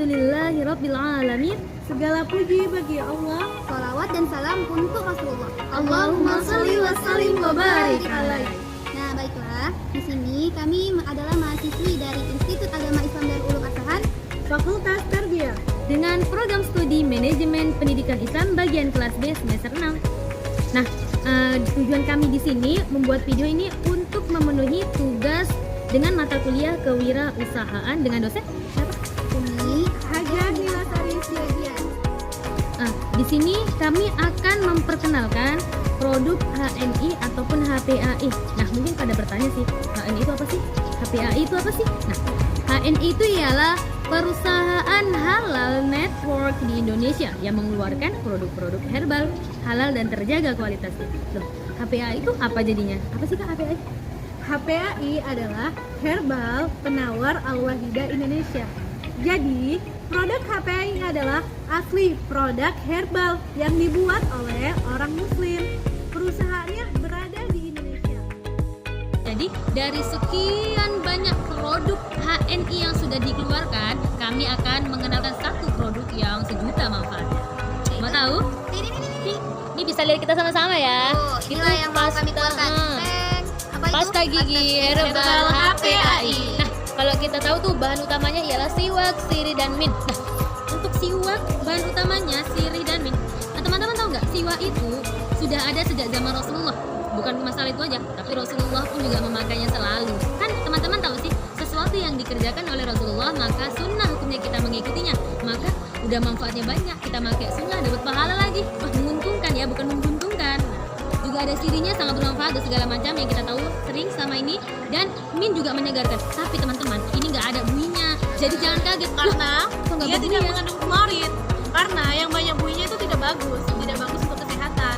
Alhamdulillahirabbil alamin. Segala puji bagi Allah. Salawat dan salam untuk Rasulullah. Allahumma sholli wa sallim wa barik alaihi. Nah, baiklah. Di sini kami adalah mahasiswi dari Institut Agama Islam Darul Ulum Asahan, Fakultas Tarbiyah. Dengan program studi Manajemen Pendidikan Islam bagian kelas B semester 6. Nah, tujuan kami di sini membuat video ini untuk memenuhi tugas dengan mata kuliah kewirausahaan dengan dosen siapa? Umi Hajar Nilasari Siagian. Di sini kami akan memperkenalkan produk HNI ataupun HPAI. Nah, mungkin pada bertanya sih, HNI itu apa sih? HPAI itu apa sih? Nah, HNI itu ialah perusahaan halal network di Indonesia yang mengeluarkan produk-produk herbal halal dan terjaga kualitasnya. Loh, HPAI itu apa jadinya? Apa sih Kak HPAI? HPAI adalah Herbal Penawar Al-Wahidah Indonesia. Jadi, produk HPAI adalah asli produk herbal yang dibuat oleh orang muslim. Perusahaannya berada di Indonesia. Jadi dari sekian banyak produk HNI yang sudah dikeluarkan, kami akan mengenalkan satu produk yang sejuta manfaatnya. Mau tahu? Ini bisa lihat kita sama-sama ya. Oh, inilah yang mau kami keluarkan. Apa itu? Pasta gigi herbal HPAI. Nah, kalau kita tahu tuh bahan utamanya ialah siwak, sirih dan mint. Nah, untuk siwak bahan utamanya sirih dan mint. Nah, teman-teman tahu nggak? Siwak itu sudah ada sejak zaman Rasulullah. Bukan masalah itu aja, tapi Rasulullah pun juga memakainya selalu. Kan teman-teman tahu sih, sesuatu yang dikerjakan oleh Rasulullah maka sunnah hukumnya kita mengikutinya. Maka udah manfaatnya banyak, kita pakai sunnah dapat pahala lagi. Wah, menguntungkan ya, bukan menguntungkan. Juga ada sirinya sangat bermanfaat dan segala macam yang kita tahu sering sama ini, dan mint juga menyegarkan. Tapi teman-teman, ini nggak ada buinya, jadi jangan kaget Karena kok nggak dia tidak berbuih ya? mengandung klorin. Karena yang banyak buihnya itu tidak bagus untuk kesehatan.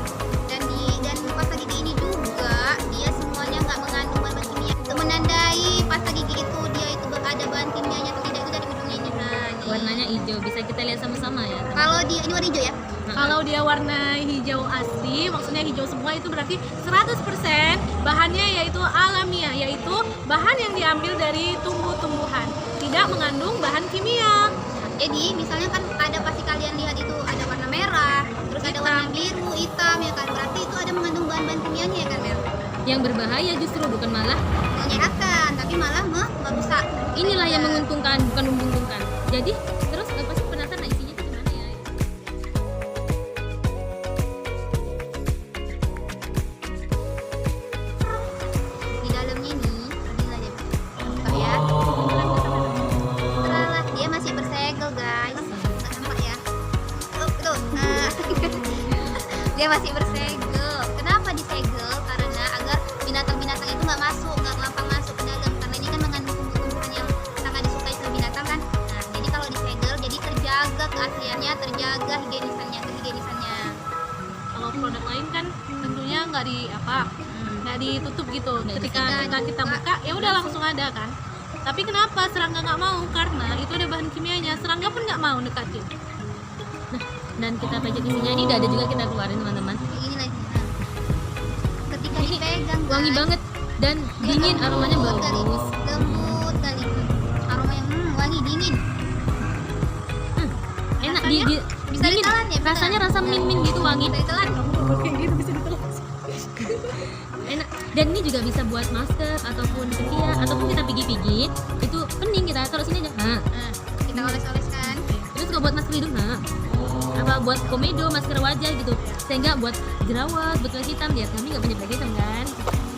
Dan pasta gigi ini juga dia semuanya nggak mengandung bahan kimia. Untuk menandai pasta gigi itu dia itu ada bahan kimianya atau tidak itu dari ujungnya ini. Nah, ini. Warnanya hijau, bisa kita lihat sama-sama ya. Kalau dia ini warna hijau ya? Kalau dia warna hijau asli, maksudnya hijau semua, itu berarti 100% bahannya yaitu alamiah, yaitu bahan yang diambil dari tumbuh-tumbuhan, tidak mengandung bahan kimia. Jadi misalnya kan ada pasti kalian lihat itu ada warna merah, terus ada warna biru, hitam ya kan. Berarti itu ada mengandung bahan-bahan kimianya ya kan, Mel? Yang berbahaya justru bukan malah Menyehatkan, tapi malah merusak. inilah yang menguntungkan, bukan menguntungkan. Jadi terus pasti penasaran isinya itu gimana ya? Di dalamnya ini, inilah dia. Bentar ya. Teralah, dia masih bersegel guys. Nggak nampak ya? Tuh. Nah. Dia masih bersegel. Kenapa disegel? Karena agar binatang-binatang itu nggak gampang masuk ke dalam. Karena ini kan mengandung tumbuh-tumbuhan yang sangat disukai sama binatang kan. Nah, jadi kalau disegel, jadi terjaga keasliannya, terjaga higienisannya. Kalau produk lain kan tentunya nggak ditutup gitu. Ketika kita buka, ya udah langsung ada kan. Tapi kenapa serangga nggak mau? Karena itu ada bahan kimianya. Serangga pun nggak mau dekatin. Dan kita pijat isinya ini udah ada juga kita keluarin teman-teman. Kayak gini lagi. Ketika Ini dipegang wangi guys, banget dan dia dingin, lembut aromanya kali. bagus. Lembut kali. Aroma yang wangi dingin. Enak Rasanya bisa dingin. ditelan ya, bisa. Rasanya rasa mint gitu wangi. Bisa ditelan. Kayak gitu bisa ditelan. Enak. Dan ini juga bisa buat masker ataupun ketiak ataupun kita pigi-pigi. Itu pening kita taruh sini aja. Nah, Nah, kita oles-oleskan. terus kalau buat masker hidung, nah apa buat komedo, masker wajah gitu, sehingga buat jerawat, buat kulit hitam, biar kami nggak punya penyakit hitam kan.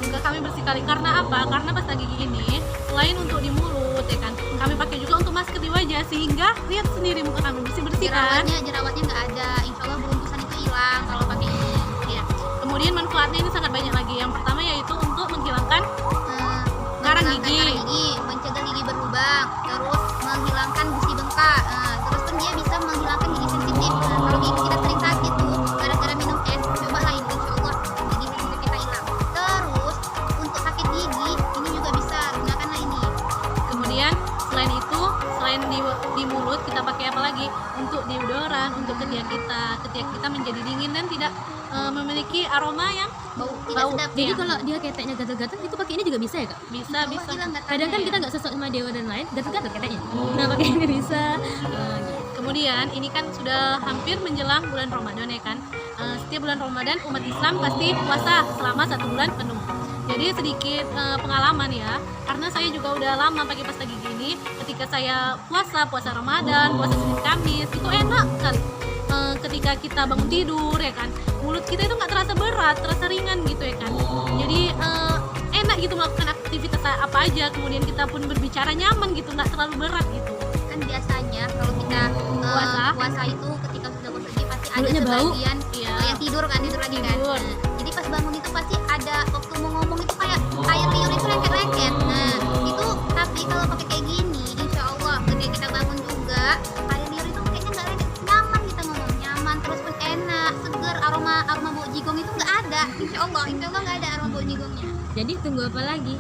Enggak, kami bersih kali. Karena apa? Karena pasta gigi ini selain untuk di mulut ya kan, kami pakai juga untuk masker di wajah, sehingga lihat sendiri muka kami bersih kan. Jerawatnya nggak ada. Insya Allah beruntusan itu hilang kalau pakai ini. Ya. Kemudian manfaatnya ini sangat banyak lagi. Yang pertama yaitu untuk menghilangkan karang gigi. Mencegah gigi berlubang, terus menghilangkan gusi bengkak. Terus kan dia bisa menghilangkan gigi sensitif. Kalau gigi kita sering sakit tuh gara-gara minum es, cobalah ini insya Allah gigi sensitif kita hilang. Terus untuk sakit gigi ini juga bisa gunakanlah ini. Kemudian selain itu, selain di mulut, kita pakai apa lagi? Untuk deodoran, untuk ketiak kita menjadi dingin dan tidak memiliki aroma yang Bau tidak bau. sedap Jadi ya. kalau dia keteknya gatal-gatal itu pakai ini juga bisa ya kak? Bisa Allah bisa. hilang gatalnya Kadang kan ya. kita nggak sesuai sama dewa dan lain, gatal-gatal keteknya. Nah pakai ini bisa. Kemudian ini kan sudah hampir menjelang bulan Ramadan ya kan. Setiap bulan Ramadan umat Islam pasti puasa selama 1 bulan penuh. Jadi sedikit pengalaman ya, karena saya juga udah lama pakai pasta gigi ini. Ketika saya puasa Ramadan, puasa Senin Kamis, itu enak sekali. Ketika kita bangun tidur ya kan, mulut kita itu nggak terasa berat, terasa ringan gitu ya kan. Jadi enak gitu melakukan aktivitas apa aja, kemudian kita pun berbicara nyaman gitu, nggak terlalu berat gitu. Kan biasanya kalau kita puasa itu ketika sudah bosan pasti ada Mulutnya bau. sebagian Iya. yang tidur lagi kan. Tidur. Nah, jadi pas bangun itu pasti ada waktu mau ngomong itu kayak air liur itu lengket-lengket. Nah, itu tapi kalau pakai kayak gini, insya Allah ketika kita bangun juga air liur itu kayaknya nggak lengket, nyaman kita ngomong, nyaman terus pun enak, seger, aroma bau jigong itu nggak ada. Insya Allah nggak ada aroma bau jigongnya. Jadi tunggu apa lagi?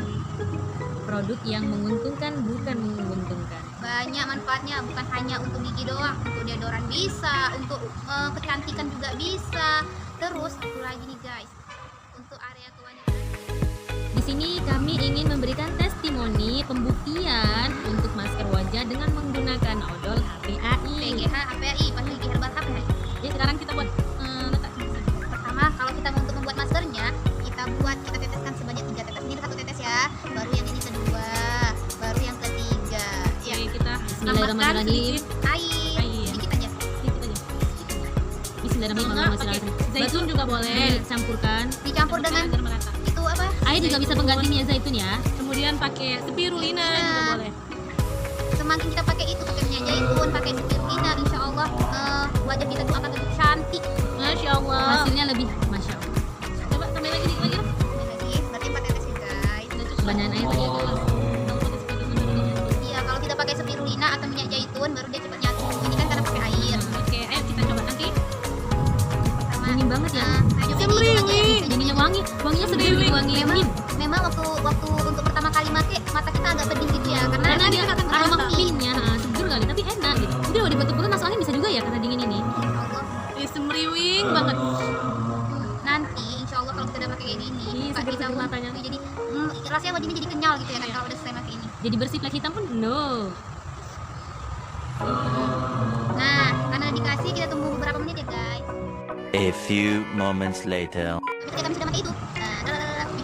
Produk yang menguntungkan bukan menguntungkan. Banyak manfaatnya, bukan hanya untuk gigi doang, untuk deodoran bisa, untuk kecantikan juga bisa. Terus satu lagi nih guys, untuk area kewangian. Di sini kami ingin memberikan testimoni pembuktian untuk masker wajah dengan menggunakan odol HPAI. PGH HPAI, pasti gigi herbal HPAI. Jadi sekarang kita buat letak di sini. Pertama, kalau kita untuk membuat maskernya, kita teteskan sebanyak 3 tetes. Ini 1 tetes ya. Baru yang ini kedua, baru yang ketiga. Ya kita Bismillahirrahmanirrahim. Air, Air. sedikit aja. sedikit aja. Bismillahirrahmanirrahim. Zaitun juga boleh. Campurkan. Dicampur dengan agar merata. itu apa? Air juga bisa penggantinya zaitun ya. Kemudian pakai spirulina juga boleh. Semakin kita pakai itu, pakai minyak zaitun, pakai spirulina, insya Allah wajah kita tuh akan lebih cantik. Masya Allah. Hasilnya lebih masya Allah. Coba tambahin lagi dikit lagi dong. Ini lagi, berarti 4 tetes ya guys. Udah cukup. Banyakan air tadi itu. Iya, kalau kita pakai spirulina atau minyak zaitun baru dia cepat nyatu. Ini kan karena pakai air. Oke, ayo kita coba nanti. Pertama, Wangi banget ya. ayo coba Semriwing. ini aja. Jadinya wangi, wanginya sedikit Semriwing. wangi Memang, mint. memang waktu untuk pertama kali pakai mata kita agak pedih gitu ya, karena Karena dia akan aroma wangi. mintnya seger kali, tapi enak gitu. Udah kalau dibentuk-bentuk masuk angin bisa juga ya karena dingin ini. Insya Allah. Ini semriwing banget. Nanti insya Allah kalau kita udah pakai kayak gini, Ih, Pak, seger kita banget matanya. jadi rasanya wajahnya jadi kenyal gitu ya kan Iya. kalau udah selesai pakai ini. Jadi bersih flek hitam pun no. Nah, karena dikasih kita tunggu beberapa menit ya guys. A few moments later. Ketika kami sudah pakai itu,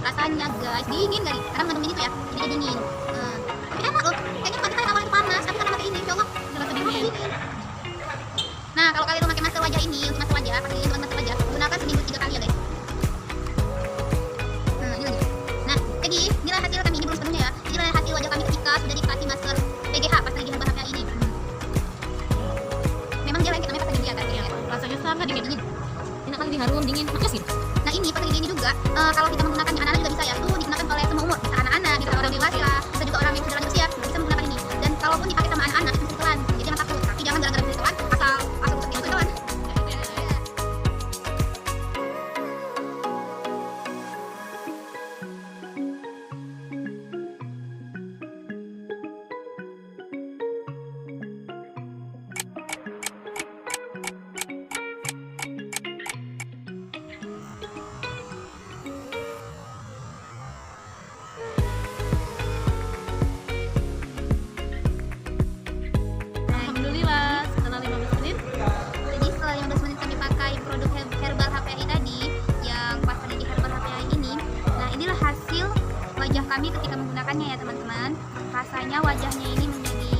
rasanya guys dingin kali, karena mengandung ini tuh ya, jadi dia dingin. Tapi enak loh, kayaknya kalau kita yang awalnya panas, tapi karena pakai ini, insya Allah rasa dingin. Nah, kalau kalian mau pakai masker wajah ini, untuk masker wajah, pakai ini untuk masker wajah, gunakan seminggu 3 kali ya guys. Ini lagi. Nah, jadi inilah hasil kami, ini belum sepenuhnya ya. Inilah hasil wajah kami ketika sudah dikasih masker PGH, pas lagi herbal HPAI ini. Memang dia lengket, namanya pasta gigi ya guys. Ya. Rasanya sangat dingin. Dingin. Enak kali diharum dingin, pakai gitu. Nah ini pasta gigi ini juga kalau kita menggunakannya anak-anak juga bisa ya, tuh digunakan oleh semua umur, bisa anak-anak, bisa orang dewasa, bisa juga orang yang sudah lanjut usia bisa menggunakan ini. Dan kalaupun dipakai sama anak-anak itu pelan, jadi jangan takut. Tapi jangan gara-gara pelan asal untuk itu doang. Alhamdulillah, setelah 15 menit. Jadi setelah 15 menit kami pakai produk herbal HPAI tadi, yang pasta gigi herbal HPAI ini, nah inilah hasil wajah kami ketika menggunakannya ya teman-teman. Rasanya wajahnya ini menjadi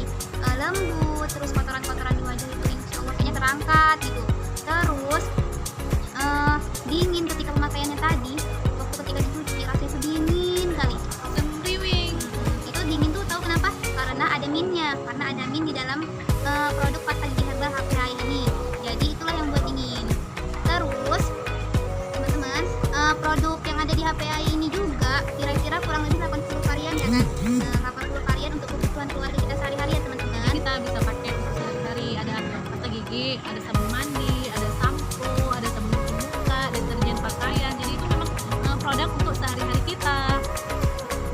lembut, terus kotoran-kotoran di wajah itu insya Allah kayaknya terangkat gitu. Terus dingin ketika pemakaiannya tadi, waktu ketika dicuci rasanya itu dingin kali. Semriwing. Itu dingin tuh tahu kenapa? Karena ada mintnya, karena ada mint di dalam produk pasta gigi herbal HPAI ini. Jadi itulah yang buat dingin. Terus teman-teman, produk yang ada di HPAI ini juga kira-kira kurang lebih 80 varian ya kan? 80 varian untuk kebutuhan keluarga kita sehari-hari ya teman-teman. Kita bisa pakai sehari-hari, ada pasta gigi, ada sabun mandi, ada sampo, ada sabun cuci muka, deterjen pakaian. Jadi itu memang produk untuk sehari-hari kita.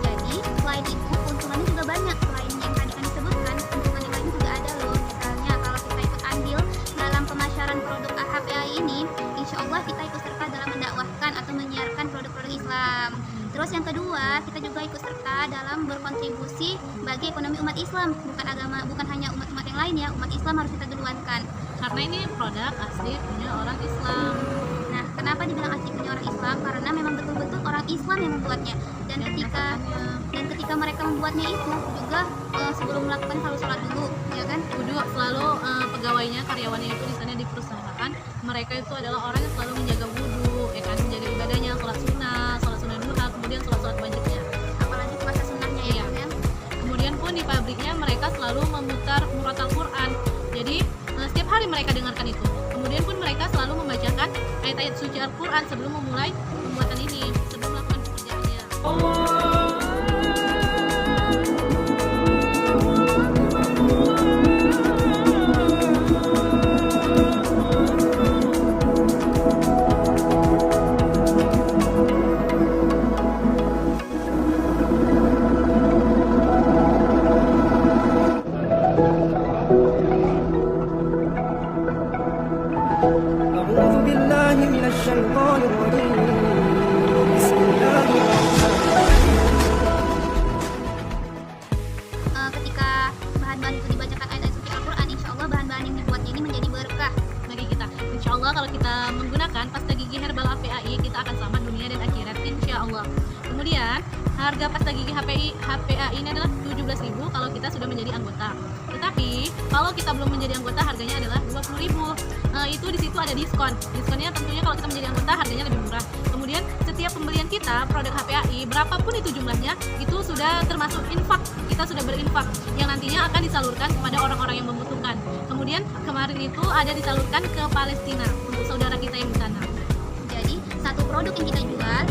Jadi selain itu keuntungannya juga banyak. Selain yang tadi kami sebutkan, keuntungan yang lain juga ada loh. Misalnya kalau kita ikut andil dalam pemasaran produk HPAI ini, insya Allah kita ikut serta dalam Terus yang kedua, kita juga ikut serta dalam berkontribusi bagi ekonomi umat Islam, bukan hanya umat-umat yang lain ya, umat Islam harus kita duluankan. Karena ini produk asli punya orang Islam. Nah, kenapa dibilang asli punya orang Islam? Karena memang betul-betul orang Islam yang membuatnya. Dan ketika mereka membuatnya itu juga sebelum melakukan selalu sholat dulu, ya kan? Kudu selalu pegawainya, karyawannya itu di sana di perusahaan, mereka itu adalah orang yang selalu menjaga wudu, ya kan, menjaga ibadahnya, sholat sunnah duha, kemudian sholat wajibnya. Apalagi puasa sunnahnya ya, kan? Kemudian pun di pabriknya mereka selalu memutar murotal Quran. Jadi setiap hari mereka dengarkan itu. Kemudian pun mereka selalu membacakan ayat-ayat suci Al-Quran sebelum memulai pembuatan ini, sebelum melakukan pekerjaannya. أعوذ بالله من الشيطان الرجيم بسم الله Ketika bahan-bahan itu dibacakan ayat-ayat suci Al-Quran, insya Allah bahan-bahan yang dibuatnya ini menjadi berkah Bagi kita, insya Allah kalau kita menggunakan pasta gigi herbal HPAI, kita akan selamat dunia dan akhirat, insya Allah. Kemudian harga pasta gigi HPAI ini adalah 17.000 kalau kita sudah menjadi anggota. Tetapi kalau kita belum menjadi anggota, harganya adalah 20.000. Itu di situ ada diskon. Diskonnya tentunya kalau kita menjadi anggota harganya lebih murah. Kemudian setiap pembelian kita produk HPAI, berapapun itu jumlahnya, itu sudah termasuk infak. Kita sudah berinfak yang nantinya akan disalurkan kepada orang-orang yang membutuhkan. Kemudian kemarin itu ada disalurkan ke Palestina untuk saudara kita yang di sana. Jadi satu produk yang kita jual,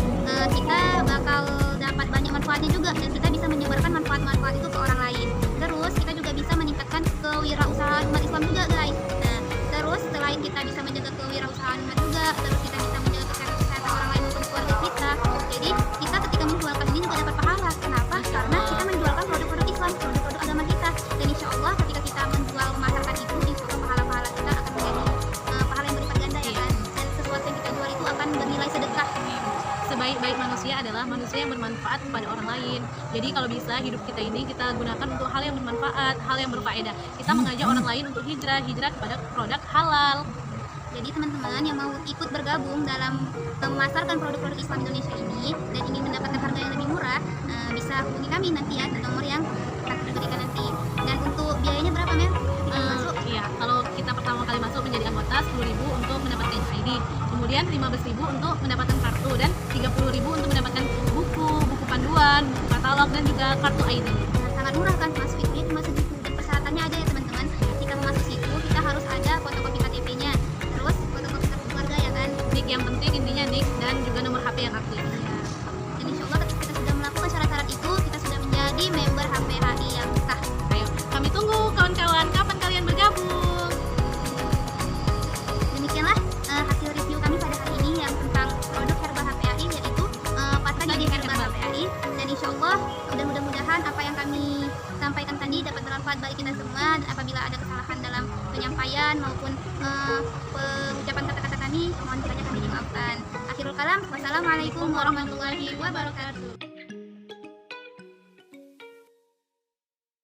kita bakal dapat banyak manfaatnya juga, dan kita bisa menyebarkan manfaat-manfaat itu ke orang lain. Terus kita juga bisa meningkatkan kewirausahaan umat Islam juga, guys. Nah, terus selain kita bisa menjaga kewirausahaan umat juga, terus kita bisa menjaga kesehatan orang lain maupun keluarga kita. Jadi kita ketika menjualkan ini juga dapat pahala. Kenapa? Karena kita menjualkan produk-produk Islam, produk-produk agama kita. Dan insya Allah ketika kita menjual memasarkan itu, insya Allah pahala-pahala kita akan menjadi pahala yang berlipat ganda, ya kan? Dan sesuatu yang kita jual itu akan bernilai sedekah. Sebaik-baik manusia adalah manusia yang bermanfaat kepada orang lain. Jadi kalau bisa hidup kita ini kita gunakan untuk hal yang bermanfaat, hal yang berfaedah. Kita mengajak orang lain untuk hijrah kepada produk halal. Jadi teman-teman yang mau ikut bergabung dalam memasarkan produk-produk Islam Indonesia ini dan ingin mendapatkan harga yang lebih murah, bisa hubungi kami nanti ya ke nomor yang akan berikan nanti. Dan untuk biayanya berapa, Mel? Masuk? Iya, kalau kita pertama kali masuk menjadi anggota 10.000 untuk mendapatkan ID. Kemudian 15.000 untuk mendapatkan kartu dan 30.000 untuk mendapatkan buku panduan, buku katalog dan juga kartu ID. Nah, sangat murah kan, masuk itu cuma segitu. Dan persyaratannya ada ya teman-teman. Ketika mau masuk situ kita harus ada fotokopi KTP-nya, terus fotokopi kartu keluarga ya kan. Nik yang penting intinya nik dan juga nomor HP yang aktif. Ya. Dan insya Allah ketika kita sudah melakukan syarat-syarat itu, kita sudah menjadi member HPAI yang sah. Ayo, kami tunggu kawan-kawan, kapan kalian bergabung? Demikianlah hasil review kami pada hari ini yang tentang produk herbal HPAI, yaitu pasta gigi herbal HPAI. Dan insya Allah mudah-mudahan apa yang kami sampaikan tadi dapat bermanfaat bagi kita semua. Dan apabila ada kesalahan dalam penyampaian maupun pengucapan kata-kata kami, mohon kiranya kami dimaafkan. Akhirul kalam, wassalamualaikum warahmatullahi wabarakatuh.